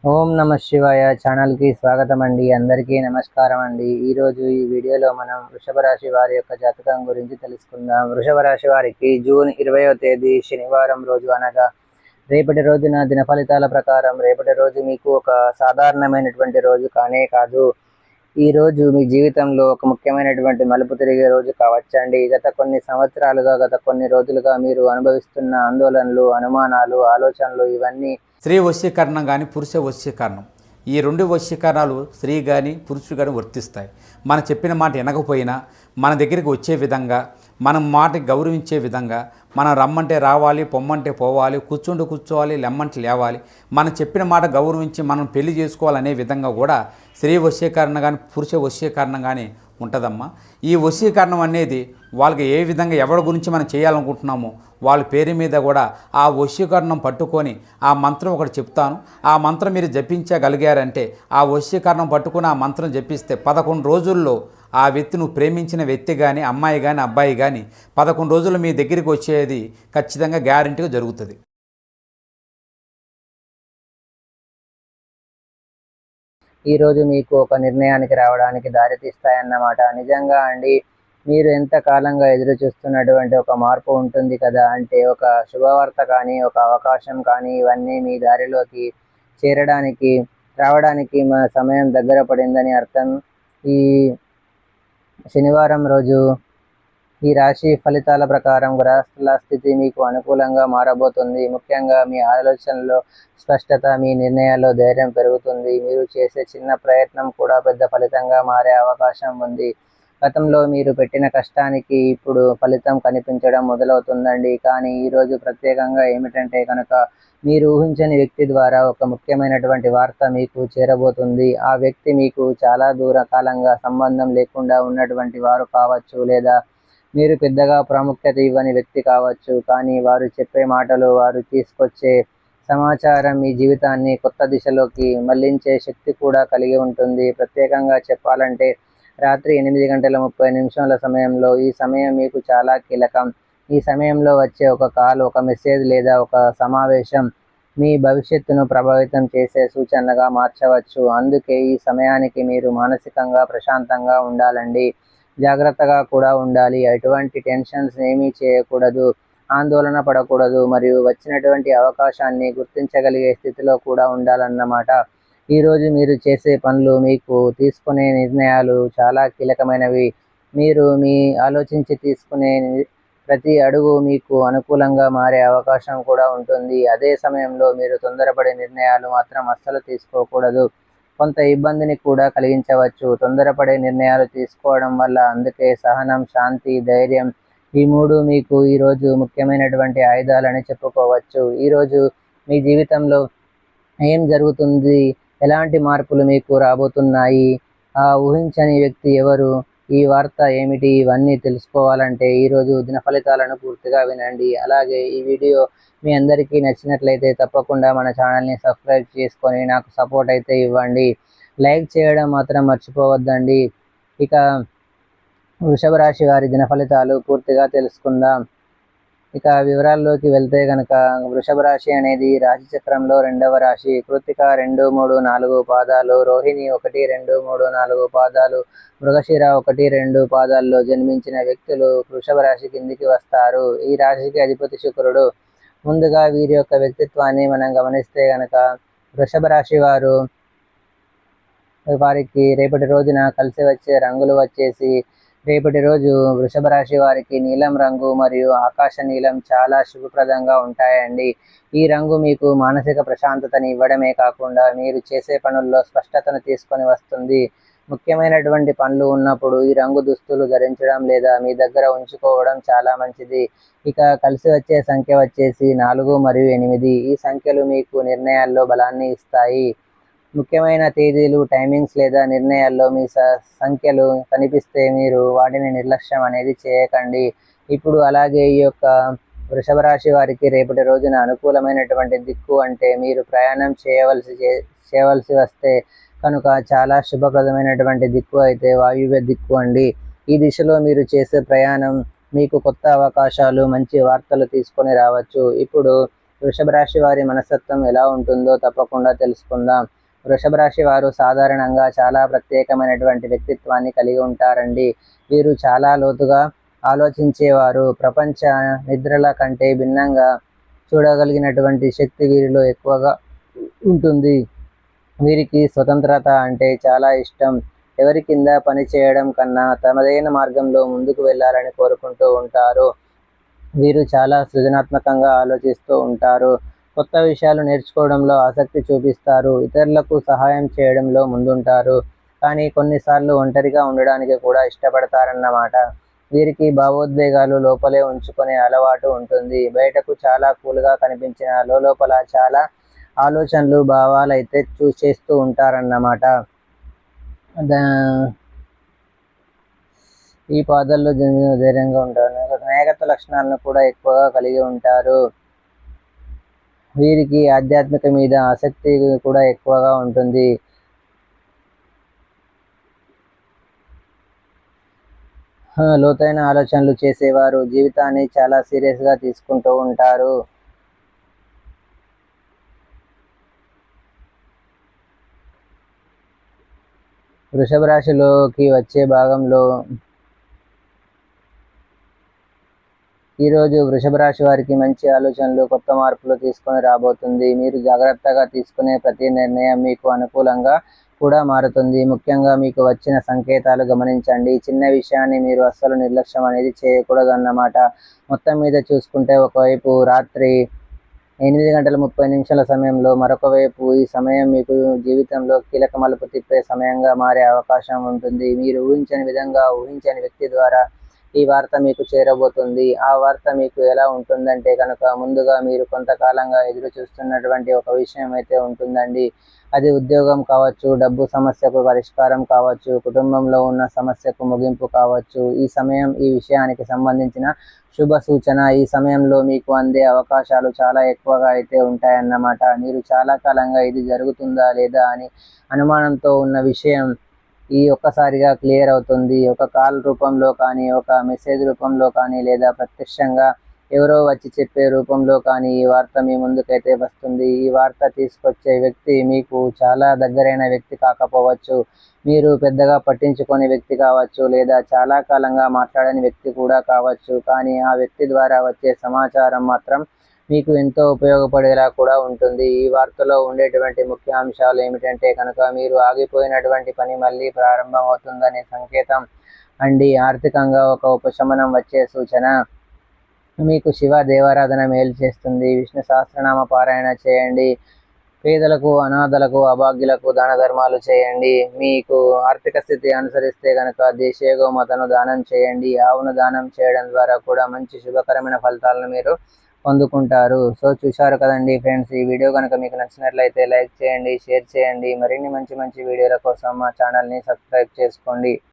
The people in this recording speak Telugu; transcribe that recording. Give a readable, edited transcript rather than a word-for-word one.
ఓం నమ శివాయ ఛానల్కి స్వాగతం అండి. అందరికీ నమస్కారం అండి. ఈరోజు ఈ వీడియోలో మనం వృషభ రాశి వారి యొక్క జాతకం గురించి తెలుసుకుందాం. వృషభ రాశి వారికి జూన్ 20వ తేదీ శనివారం రోజు అనగా రేపటి రోజున దిన ఫలితాల ప్రకారం రేపటి రోజు మీకు ఒక సాధారణమైనటువంటి రోజు కానే కాదు. ఈ రోజు మీ జీవితంలో ఒక ముఖ్యమైనటువంటి మలుపు తిరిగే రోజు కావచ్చండి. గత కొన్ని సంవత్సరాలుగా గత కొన్ని రోజులుగా మీరు అనుభవిస్తున్న ఆందోళనలు, అనుమానాలు, ఆలోచనలు ఇవన్నీ స్త్రీ వశీకరణం కానీ పురుష వశీకరణం, ఈ రెండు వశీకరణాలు స్త్రీ కానీ పురుషుడు కానీ వర్తిస్తాయి. మనం చెప్పిన మాట వినకపోయినా మన దగ్గరికి వచ్చే విధంగా, మనం మాట గౌరవించే విధంగా, మనం రమ్మంటే రావాలి, పొమ్మంటే పోవాలి, కూర్చుంటూ కూర్చోవాలి, లెమ్మంటే లేవాలి, మనం చెప్పిన మాట గౌరవించి మనం పెళ్లి చేసుకోవాలనే విధంగా కూడా స్త్రీ వశీకరణ కానీ పురుష వశీకరణ కానీ ఉంటుందమ్మా. ఈ వశీకరణం అనేది వాళ్ళకి ఏ విధంగా ఎవరి గురించి మనం చేయాలనుకుంటున్నామో వాళ్ళ పేరు మీద కూడా ఆ వశీకరణం పట్టుకొని ఆ మంత్రం ఒకటి చెప్తాను. ఆ మంత్రం మీరు జపించగలిగారంటే ఆ వశీకరణం పట్టుకొని ఆ మంత్రం జపిస్తే 11 రోజుల్లో ఆ వ్యక్తి, నువ్వు ప్రేమించిన వ్యక్తి కానీ అమ్మాయి కానీ అబ్బాయి కానీ 11 రోజులు మీ దగ్గరికి వచ్చేది ఖచ్చితంగా గ్యారెంటీగా జరుగుతుంది. ఈరోజు మీకు ఒక నిర్ణయానికి రావడానికి దారితీస్తాయన్నమాట. నిజంగా అండి, మీరు ఎంత కాలంగా ఎదురు చూస్తున్నటువంటి ఒక మార్పు ఉంటుంది కదా, అంటే ఒక శుభవార్త కానీ ఒక అవకాశం కానీ ఇవన్నీ మీ దారిలోకి చేరడానికి రావడానికి మా సమయం దగ్గర పడిందని అర్థం. ఈ శనివారం రోజు ఈ రాశి ఫలితాల ప్రకారం గ్రహస్థల స్థితి మీకు అనుకూలంగా మారబోతుంది. ముఖ్యంగా మీ ఆలోచనలో స్పష్టత, మీ నిర్ణయాల్లో ధైర్యం పెరుగుతుంది. మీరు చేసే చిన్న ప్రయత్నం కూడా పెద్ద ఫలితంగా మారే అవకాశం ఉంది. గతంలో మీరు పెట్టిన కష్టానికి ఇప్పుడు ఫలితం కనిపించడం మొదలవుతుందండి. కానీ ఈరోజు ప్రత్యేకంగా ఏమిటంటే కనుక మీరు ఊహించని వ్యక్తి ద్వారా ఒక ముఖ్యమైనటువంటి వార్త మీకు చేరబోతుంది. ఆ వ్యక్తి మీకు చాలా దూర కాలంగా సంబంధం లేకుండా ఉన్నటువంటి వారు కావచ్చు, లేదా మీరు పెద్దగా ప్రాముఖ్యత ఇవ్వని వ్యక్తి కావచ్చు. కానీ వారు చెప్పే మాటలు, వారు తీసుకొచ్చే సమాచారం మీ జీవితాన్ని కొత్త దిశలోకి మళ్లించే శక్తి కూడా కలిగి ఉంటుంది. ప్రత్యేకంగా చెప్పాలంటే రాత్రి 8:30 సమయంలో ఈ సమయం మీకు చాలా కీలకం. ఈ సమయంలో వచ్చే ఒక కాల్, ఒక మెసేజ్ లేదా ఒక సమావేశం మీ భవిష్యత్తును ప్రభావితం చేసే సూచనగా మార్చవచ్చు. అందుకే ఈ సమయానికి మీరు మానసికంగా ప్రశాంతంగా ఉండాలండి. జాగ్రత్తగా కూడా ఉండాలి. ఎటువంటి టెన్షన్స్ ఏమీ చేయకూడదు, ఆందోళన పడకూడదు, మరియు వచ్చినటువంటి అవకాశాన్ని గుర్తించగలిగే స్థితిలో కూడా ఉండాలన్నమాట. ఈరోజు మీరు చేసే పనులు, మీకు తీసుకునే నిర్ణయాలు చాలా కీలకమైనవి. మీరు ఆలోచించి తీసుకునే ప్రతి అడుగు మీకు అనుకూలంగా మారే అవకాశం కూడా ఉంటుంది. అదే సమయంలో మీరు తొందరపడే నిర్ణయాలు మాత్రం అస్సలు తీసుకోకూడదు. కొంత ఇబ్బందిని కూడా కలిగించవచ్చు తొందరపడే నిర్ణయాలు తీసుకోవడం వల్ల. అందుకే సహనం, శాంతి, ధైర్యం ఈ మూడు మీకు ఈరోజు ముఖ్యమైనటువంటి ఆయుధాలని చెప్పుకోవచ్చు. ఈరోజు మీ జీవితంలో ఏం జరుగుతుంది, ఎలాంటి మార్పులు మీకు రాబోతున్నాయి, ఆ ఊహించని వ్యక్తి ఎవరు, ఈ వార్త ఏమిటి, ఇవన్నీ తెలుసుకోవాలంటే ఈరోజు దిన ఫలితాలను పూర్తిగా వినండి. అలాగే ఈ వీడియో మీ అందరికీ నచ్చినట్లయితే తప్పకుండా మన ఛానల్ని సబ్స్క్రైబ్ చేసుకొని నాకు సపోర్ట్ అయితే ఇవ్వండి. లైక్ చేయడం మాత్రం మర్చిపోవద్దండి. ఇక వృషభ రాశి వారి దిన ఫలితాలు పూర్తిగా తెలుసుకుందాం. ఇక వివరాల్లోకి వెళ్తే కనుక వృషభ రాశి అనేది రాశి చక్రంలో 2వ రాశి. కృత్తిక 2, 3, 4 పాదాలు, రోహిణి 1, 2, 3, 4 పాదాలు, మృగశిర 1, 2 పాదాల్లో జన్మించిన వ్యక్తులు వృషభ రాశి కిందికి వస్తారు. ఈ రాశికి అధిపతి శుక్రుడు. ముందుగా వీరి యొక్క వ్యక్తిత్వాన్ని మనం గమనిస్తే కనుక వృషభ రాశి వారికి రేపటి రోజున కలిసి వచ్చే రంగులు వచ్చేసి, రేపటి రోజు వృషభ రాశి వారికి నీలం రంగు మరియు ఆకాశ నీలం చాలా శుభప్రదంగా ఉంటాయండి. ఈ రంగు మీకు మానసిక ప్రశాంతతని ఇవ్వడమే కాకుండా మీరు చేసే పనుల్లో స్పష్టతను తీసుకొని వస్తుంది. ముఖ్యమైనటువంటి పనులు ఉన్నప్పుడు ఈ రంగు దుస్తులు ధరించడం లేదా మీ దగ్గర ఉంచుకోవడం చాలా మంచిది. ఇక కలిసి వచ్చే సంఖ్య వచ్చేసి 4 మరియు 8. ఈ సంఖ్యలు మీకు నిర్ణయాల్లో బలాన్ని ఇస్తాయి. ముఖ్యమైన తేదీలు, టైమింగ్స్ లేదా నిర్ణయాల్లో మీ సంఖ్యలు కనిపిస్తే మీరు వాటిని నిర్లక్ష్యం అనేది చేయకండి. ఇప్పుడు అలాగే ఈ యొక్క వృషభ రాశి వారికి రేపటి రోజున అనుకూలమైనటువంటి దిక్కు అంటే మీరు ప్రయాణం చేయవలసి వస్తే కనుక చాలా శుభప్రదమైనటువంటి దిక్కు అయితే వాయువ్య దిక్కు అండి. ఈ దిశలో మీరు చేసే ప్రయాణం మీకు కొత్త అవకాశాలు, మంచి వార్తలు తీసుకొని రావచ్చు. ఇప్పుడు వృషభ రాశి వారి మనస్తత్వం ఎలా ఉంటుందో తప్పకుండా తెలుసుకుందాం. వృషభ రాశి వారు సాధారణంగా చాలా ప్రత్యేకమైనటువంటి వ్యక్తిత్వాన్ని కలిగి ఉంటారండి. వీరు చాలా లోతుగా ఆలోచించేవారు. ప్రపంచ నిద్రల కంటే భిన్నంగా చూడగలిగినటువంటి శక్తి వీరిలో ఎక్కువగా ఉంటుంది. వీరికి స్వతంత్రత అంటే చాలా ఇష్టం. ఎవరి కింద పని చేయడం కన్నా తమదైన మార్గంలో ముందుకు వెళ్ళాలని కోరుకుంటూ ఉంటారు. వీరు చాలా సృజనాత్మకంగా ఆలోచిస్తూ ఉంటారు. కొత్త విషయాలు నేర్చుకోవడంలో ఆసక్తి చూపిస్తారు. ఇతరులకు సహాయం చేయడంలో ముందుంటారు. కానీ కొన్నిసార్లు ఒంటరిగా ఉండడానికి కూడా ఇష్టపడతారన్నమాట. వీరికి భావోద్వేగాలు లోపలే ఉంచుకునే అలవాటు ఉంటుంది. బయటకు చాలా కూల్గా కనిపించిన లోపల చాలా ఆలోచనలు, భావాలు అయితే చేస్తూ ఉంటారన్నమాట. ఈ పాదాల్లో ధైర్యంగా ఉంటారు. నాయకత్వ లక్షణాలను కూడా ఎక్కువగా కలిగి ఉంటారు. వీరికి ఆధ్యాత్మిక మీద ఆసక్తి కూడా ఎక్కువగా ఉంటుంది. లోతైన ఆలోచనలు చేసేవారు. జీవితాన్ని చాలా సీరియస్గా తీసుకుంటూ ఉంటారు. వృషభ రాశిలోకి వచ్చే భాగంలో ఈరోజు వృషభ రాశి వారికి మంచి ఆలోచనలు, కొత్త మార్పులు తీసుకొని రాబోతుంది. మీరు జాగ్రత్తగా తీసుకునే ప్రతి నిర్ణయం మీకు అనుకూలంగా కూడా మారుతుంది. ముఖ్యంగా మీకు వచ్చిన సంకేతాలు గమనించండి. చిన్న విషయాన్ని మీరు అస్సలు నిర్లక్ష్యం అనేది చేయకూడదు అన్నమాట. మొత్తం మీద చూసుకుంటే ఒకవైపు రాత్రి 8:30 సమయంలో, మరొక వైపు ఈ సమయం మీకు జీవితంలో కీలక మలుపు తిప్పే సమయంగా మారే అవకాశం ఉంటుంది. మీరు ఊహించని విధంగా ఊహించని వ్యక్తి ద్వారా ఈ వార్త మీకు చేరబోతుంది. ఆ వార్త మీకు ఎలా ఉంటుందంటే కనుక, ముందుగా మీరు కొంతకాలంగా ఎదురు చూస్తున్నటువంటి ఒక విషయం అయితే ఉంటుందండి. అది ఉద్యోగం కావచ్చు, డబ్బు సమస్యకు పరిష్కారం కావచ్చు, కుటుంబంలో ఉన్న సమస్యకు ముగింపు కావచ్చు. ఈ సమయం ఈ విషయానికి సంబంధించిన శుభ సూచన. ఈ సమయంలో మీకు అందే అవకాశాలు చాలా ఎక్కువగా అయితే ఉంటాయన్నమాట. మీరు చాలా కాలంగా ఇది జరుగుతుందా లేదా అని అనుమానంతో ఉన్న విషయం ఈ ఒక్కసారిగా క్లియర్ అవుతుంది. ఒక కాల్ రూపంలో కానీ, ఒక మెసేజ్ రూపంలో కానీ, లేదా ప్రత్యక్షంగా ఎవరో వచ్చి చెప్పే రూపంలో కానీ ఈ వార్త మీ ముందుకైతే వస్తుంది. ఈ వార్త తీసుకొచ్చే వ్యక్తి మీకు చాలా దగ్గరైన వ్యక్తి కాకపోవచ్చు. మీరు పెద్దగా పట్టించుకునే వ్యక్తి కావచ్చు, లేదా చాలా కాలంగా మాట్లాడని వ్యక్తి కూడా కావచ్చు. కానీ ఆ వ్యక్తి ద్వారా వచ్చే సమాచారం మాత్రం మీకు ఎంతో ఉపయోగపడేలా కూడా ఉంటుంది. ఈ వార్తలో ఉండేటువంటి ముఖ్య అంశాలు ఏమిటంటే కనుక, మీరు ఆగిపోయినటువంటి పని మళ్ళీ ప్రారంభం అవుతుందనే సంకేతం అండి. ఆర్థికంగా ఒక ఉపశమనం వచ్చే సూచన. మీకు శివ దేవారాధన మేలు చేస్తుంది. విష్ణు సహస్రనామ పారాయణ చేయండి. పేదలకు, అనాథలకు, అభాగ్యులకు దాన ధర్మాలు చేయండి. మీకు ఆర్థిక స్థితి అనుసరిస్తే కనుక దేశీయ గోమాతను దానం చేయండి. ఆవును దానం చేయడం ద్వారా కూడా మంచి శుభకరమైన ఫలితాలను మీరు పొందుకుంటారు. సో చూశారు కదండి ఫ్రెండ్స్, ఈ వీడియో కనుక మీకు నచ్చినట్లయితే లైక్ చేయండి, షేర్ చేయండి. మరిన్ని మంచి మంచి వీడియోల కోసం మా ఛానల్ని సబ్స్క్రైబ్ చేసుకోండి.